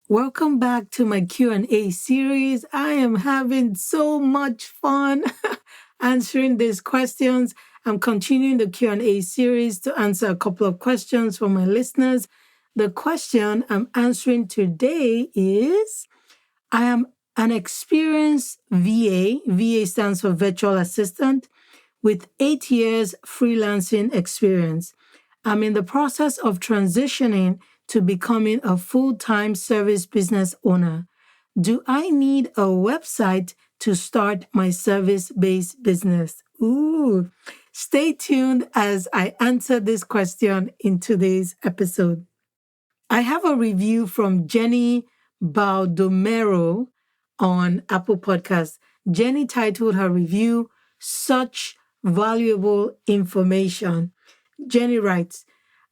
Welcome back to my Q&A series. I am having so much fun answering these questions. I'm continuing the Q&A series to answer a couple of questions from my listeners. The question I'm answering today is, I am an experienced VA. VA stands for virtual assistant with 8 years freelancing experience. I'm in the process of transitioning to becoming a full-time service business owner. Do I need a website to start my service-based business? Ooh, stay tuned as I answer this question in today's episode. I have a review from Jenny Baldomero on Apple Podcasts. Jenny titled her review, Such Valuable Information. Jenny writes,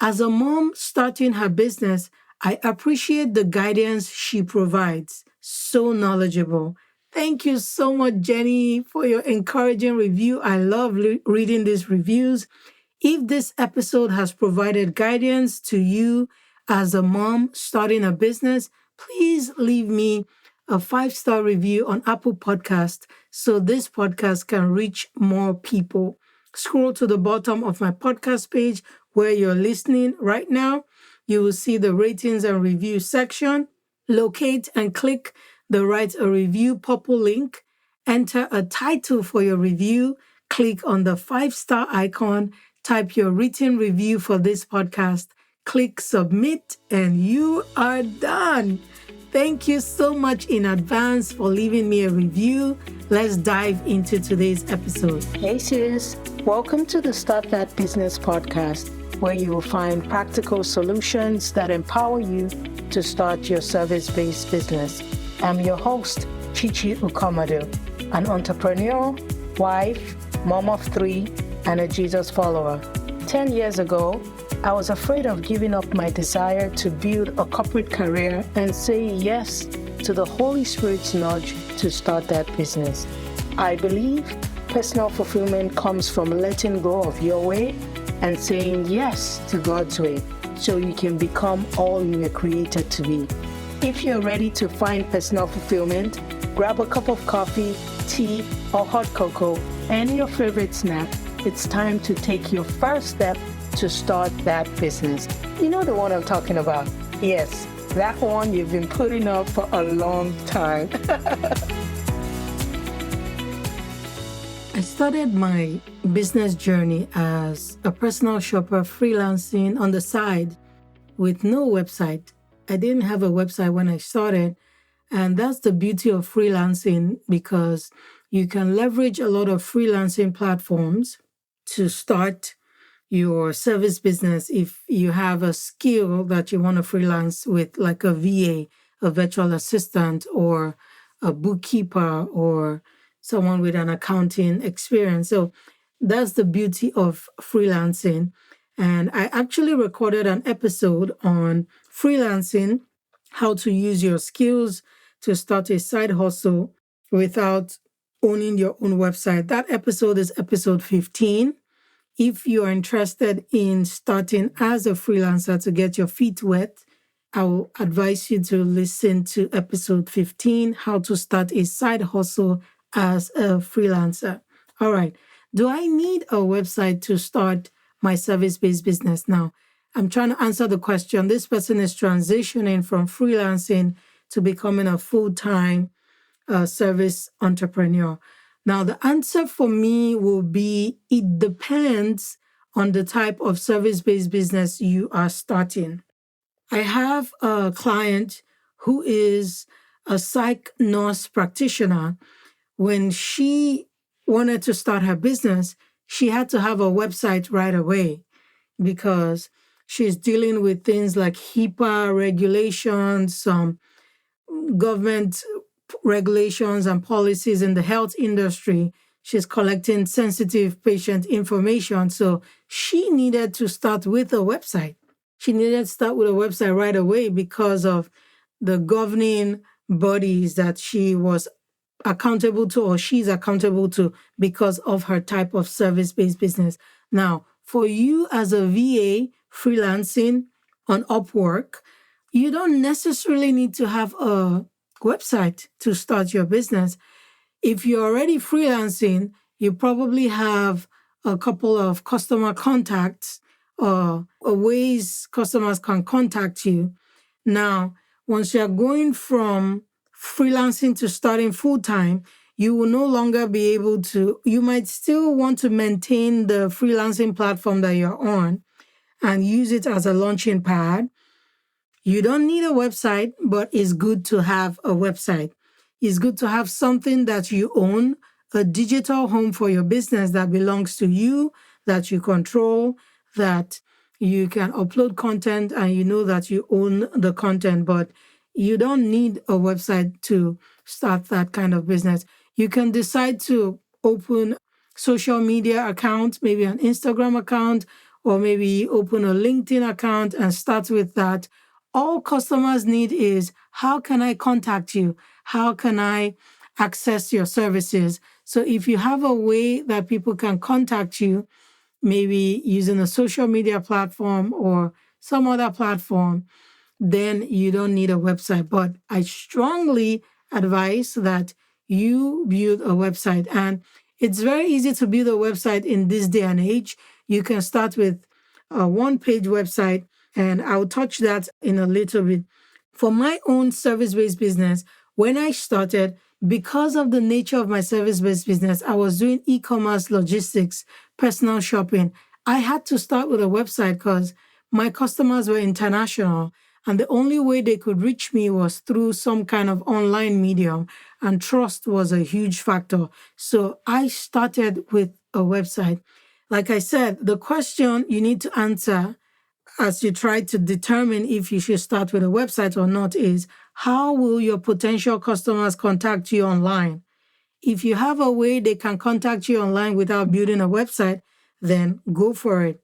as a mom starting her business, I appreciate the guidance she provides. So knowledgeable. Thank you so much, Jenny, for your encouraging review. I love reading these reviews. If this episode has provided guidance to you as a mom starting a business, please leave me a 5-star review on Apple Podcast so this podcast can reach more people. Scroll to the bottom of my podcast page where you're listening right now. You will see the ratings and review section. Locate and click the Write a Review purple link. Enter a title for your review. Click on the 5-star icon. Type your written review for this podcast. Click submit and you are done. Thank you so much in advance for leaving me a review. Let's dive into today's episode. Hey sis, welcome to the Start That Business podcast, where you will find practical solutions that empower you to start your service-based business. I'm your host, Chichi Ukomadu, an entrepreneur, wife, mom of 3, and a Jesus follower. 10 years ago, I was afraid of giving up my desire to build a corporate career and say yes to the Holy Spirit's nudge to start that business. I believe personal fulfillment comes from letting go of your way and saying yes to God's way so you can become all you were created to be. If you're ready to find personal fulfillment, grab a cup of coffee, tea, or hot cocoa, and your favorite snack. It's time to take your first step to start that business. You know the one I'm talking about? Yes, that one you've been putting up for a long time. I started my business journey as a personal shopper freelancing on the side with no website. I didn't have a website when I started, and that's the beauty of freelancing because you can leverage a lot of freelancing platforms to start your service business if you have a skill that you want to freelance with, like a VA, a virtual assistant, or a bookkeeper, or someone with an accounting experience. So that's the beauty of freelancing. And I actually recorded an episode on freelancing, how to use your skills to start a side hustle without owning your own website. That episode is episode 15. If you are interested in starting as a freelancer to get your feet wet, I will advise you to listen to episode 15, how to start a side hustle as a freelancer. All right. Do I need a website to start my service-based business? Now, I'm trying to answer the question. This person is transitioning from freelancing to becoming a full-time service entrepreneur. Now, the answer for me will be it depends on the type of service-based business you are starting. I have a client who is a psych nurse practitioner. When she wanted to start her business, she had to have a website right away because she's dealing with things like HIPAA regulations, some government regulations and policies in the health industry. She's collecting sensitive patient information. So she needed to start with a website. She needed to start with a website right away because of the governing bodies that she was accountable to, or she's accountable to, because of her type of service-based business. Now, for you as a VA freelancing on Upwork, You don't necessarily need to have a website to start your business. If you're already freelancing, you probably have a couple of customer contacts or ways customers can contact you. Now, once you're going from freelancing to starting full time, you will no longer be able to, you might still want to maintain the freelancing platform that you're on and use it as a launching pad. You don't need a website, but it's good to have a website. It's good to have something that you own, a digital home for your business that belongs to you, that you control, that you can upload content and you know that you own the content, but you don't need a website to start that kind of business. You can decide to open social media account, maybe an Instagram account, or maybe open a LinkedIn account and start with that. All customers need is, how can I contact you? How can I access your services? So if you have a way that people can contact you, maybe using a social media platform or some other platform, then you don't need a website. But I strongly advise that you build a website. And it's very easy to build a website in this day and age. You can start with a one-page website, and I'll touch that in a little bit. For my own service-based business, when I started, because of the nature of my service-based business, I was doing e-commerce, logistics, personal shopping. I had to start with a website because my customers were international, and the only way they could reach me was through some kind of online medium, and trust was a huge factor. So I started with a website. Like I said, the question you need to answer as you try to determine if you should start with a website or not is, how will your potential customers contact you online? If you have a way they can contact you online without building a website, then go for it.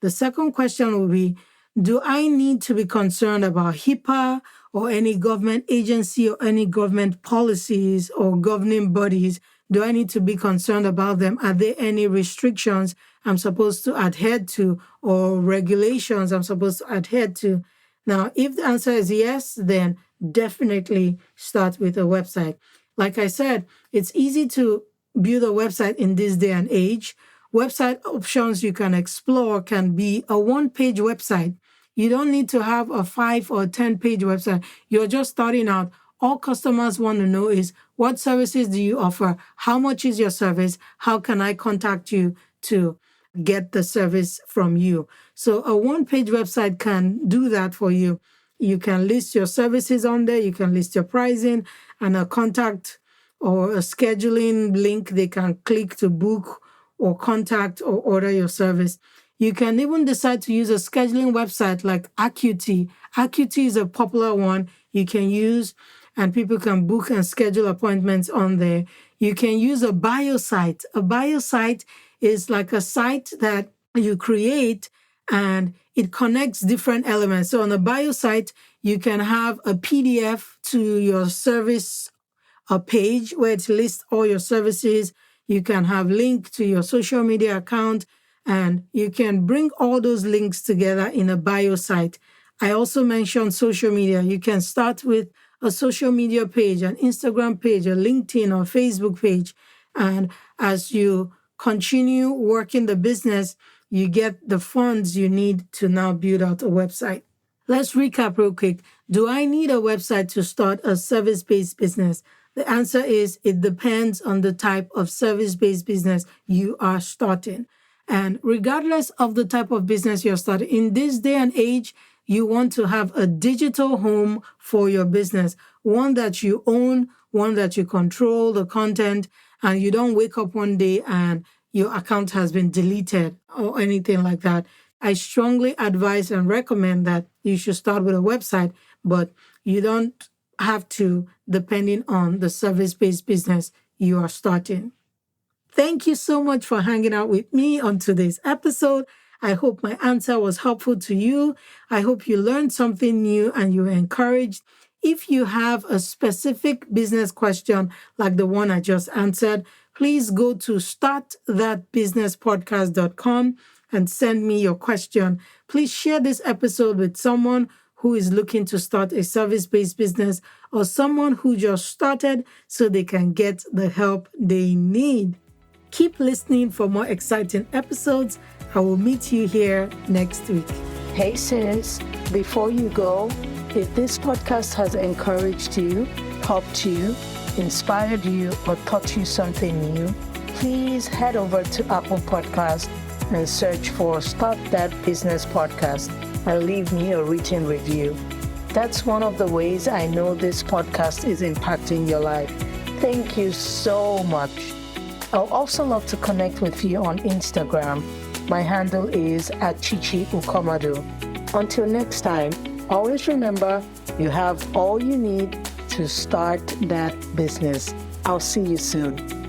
The second question will be, do I need to be concerned about HIPAA or any government agency or any government policies or governing bodies? Do I need to be concerned about them? Are there any restrictions I'm supposed to adhere to or regulations I'm supposed to adhere to? Now, if the answer is yes, then definitely start with a website. Like I said, it's easy to build a website in this day and age. Website options you can explore can be a one-page website. You don't need to have a 5 or 10-page website. You're just starting out. All customers want to know is, what services do you offer? How much is your service? How can I contact you to get the service from you? So a one-page website can do that for you. You can list your services on there. You can list your pricing and a contact or a scheduling link they can click to book or contact or order your service. You can even decide to use a scheduling website like Acuity. Acuity is a popular one you can use, and people can book and schedule appointments on there. You can use a bio site. A bio site is like a site that you create and it connects different elements. So on a bio site, you can have a PDF to your service, a page where it lists all your services. You can have link to your social media account, and you can bring all those links together in a bio site. I also mentioned social media. You can start with a social media page, an Instagram page, a LinkedIn or Facebook page. And as you continue working the business, you get the funds you need to now build out a website. Let's recap real quick. Do I need a website to start a service-based business? The answer is, it depends on the type of service-based business you are starting. And regardless of the type of business you're starting, in this day and age, you want to have a digital home for your business, one that you own, one that you control the content, and you don't wake up one day and your account has been deleted or anything like that. I strongly advise and recommend that you should start with a website, but you don't have to, depending on the service-based business you are starting. Thank you so much for hanging out with me on today's episode. I hope my answer was helpful to you. I hope you learned something new and you were encouraged. If you have a specific business question like the one I just answered, please go to startthatbusinesspodcast.com and send me your question. Please share this episode with someone who is looking to start a service-based business or someone who just started so they can get the help they need. Keep listening for more exciting episodes. I will meet you here next week. Hey sis, before you go, if this podcast has encouraged you, helped you, inspired you, or taught you something new, please head over to Apple Podcasts and search for Start That Business Podcast and leave me a written review. That's one of the ways I know this podcast is impacting your life. Thank you so much. I'll also love to connect with you on Instagram. My handle is @ChichiUkomadu. Until next time, always remember you have all you need to start that business. I'll see you soon.